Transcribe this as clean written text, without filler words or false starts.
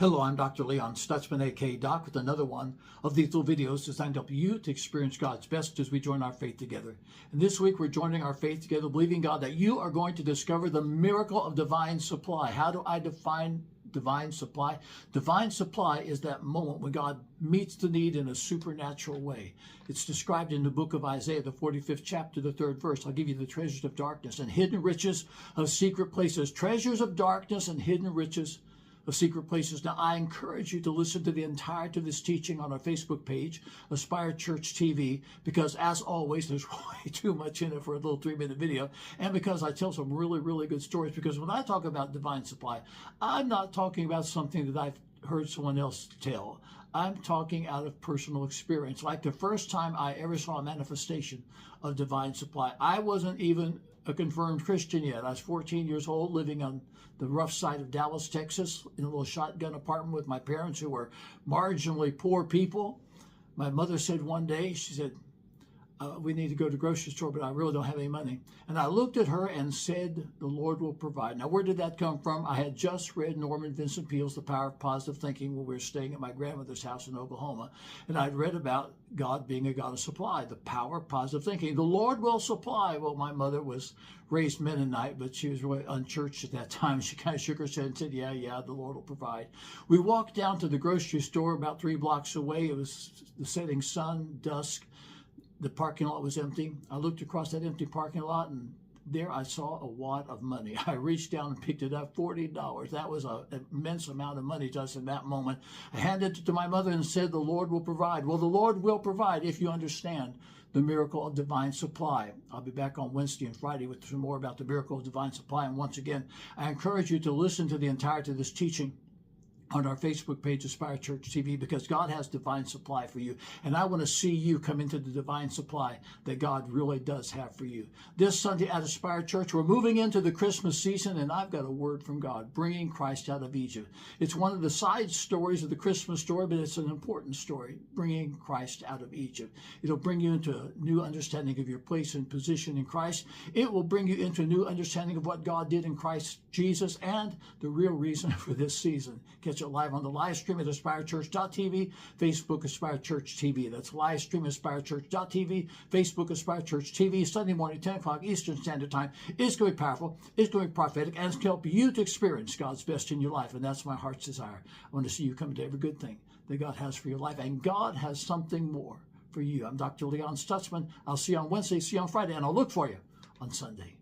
Hello, I'm Dr. Leon Stutzman, aka Doc, with another one of these little videos designed to help you to experience God's best as we join our faith together. And this week we're joining our faith together, believing God that you are going to discover the miracle of divine supply. How do I define divine supply? Divine supply is that moment when God meets the need in a supernatural way. It's described in the book of Isaiah, the 45th chapter, the 3rd verse. I'll give you the treasures of darkness and hidden riches of secret places. Treasures of darkness and hidden riches of secret places. Now, I encourage you to listen to the entirety of this teaching on our Facebook page, Aspire Church TV, because as always, there's way too much in it for a little 3-minute video, and because I tell some really, really good stories. Because when I talk about divine supply, I'm not talking about something that I've heard someone else tell. I'm talking out of personal experience. Like the first time I ever saw a manifestation of divine supply, I wasn't even a confirmed Christian yet. I was 14 years old, living on the rough side of Dallas, Texas, in a little shotgun apartment with my parents, who were marginally poor people. My mother said one day, she said, we need to go to the grocery store, but I really don't have any money. And I looked at her and said, the Lord will provide. Now, where did that come from? I had just read Norman Vincent Peale's The Power of Positive Thinking when we were staying at my grandmother's house in Oklahoma. And I'd read about God being a God of supply, the power of positive thinking. The Lord will supply. Well, my mother was raised Mennonite, but she was really unchurched at that time. She kind of shook her head and said, yeah, the Lord will provide. We walked down to the grocery store about 3 blocks away. It was the setting sun, dusk. The parking lot was empty. I looked across that empty parking lot, and there I saw a wad of money. I reached down and picked it up, $40. That was an immense amount of money to us in that moment. I handed it to my mother and said, the Lord will provide. Well, the Lord will provide if you understand the miracle of divine supply. I'll be back on Wednesday and Friday with some more about the miracle of divine supply. And once again, I encourage you to listen to the entirety of this teaching on our Facebook page, Aspire Church TV, because God has divine supply for you. And I want to see you come into the divine supply that God really does have for you. This Sunday at Aspire Church, we're moving into the Christmas season, and I've got a word from God, bringing Christ out of Egypt. It's one of the side stories of the Christmas story, but it's an important story, bringing Christ out of Egypt. It'll bring you into a new understanding of your place and position in Christ. It will bring you into a new understanding of what God did in Christ Jesus and the real reason for this season. Catch it live on the live stream at AspireChurch.tv, Facebook Aspire Church TV. That's live stream AspireChurch.tv, Facebook Aspire Church TV, Sunday morning, 10 o'clock Eastern Standard Time. It's going to be powerful, it's going to be prophetic, and it's going to help you to experience God's best in your life. And that's my heart's desire. I want to see you come into every good thing that God has for your life. And God has something more for you. I'm Dr. Leon Stutzman. I'll see you on Wednesday, see you on Friday, and I'll look for you on Sunday.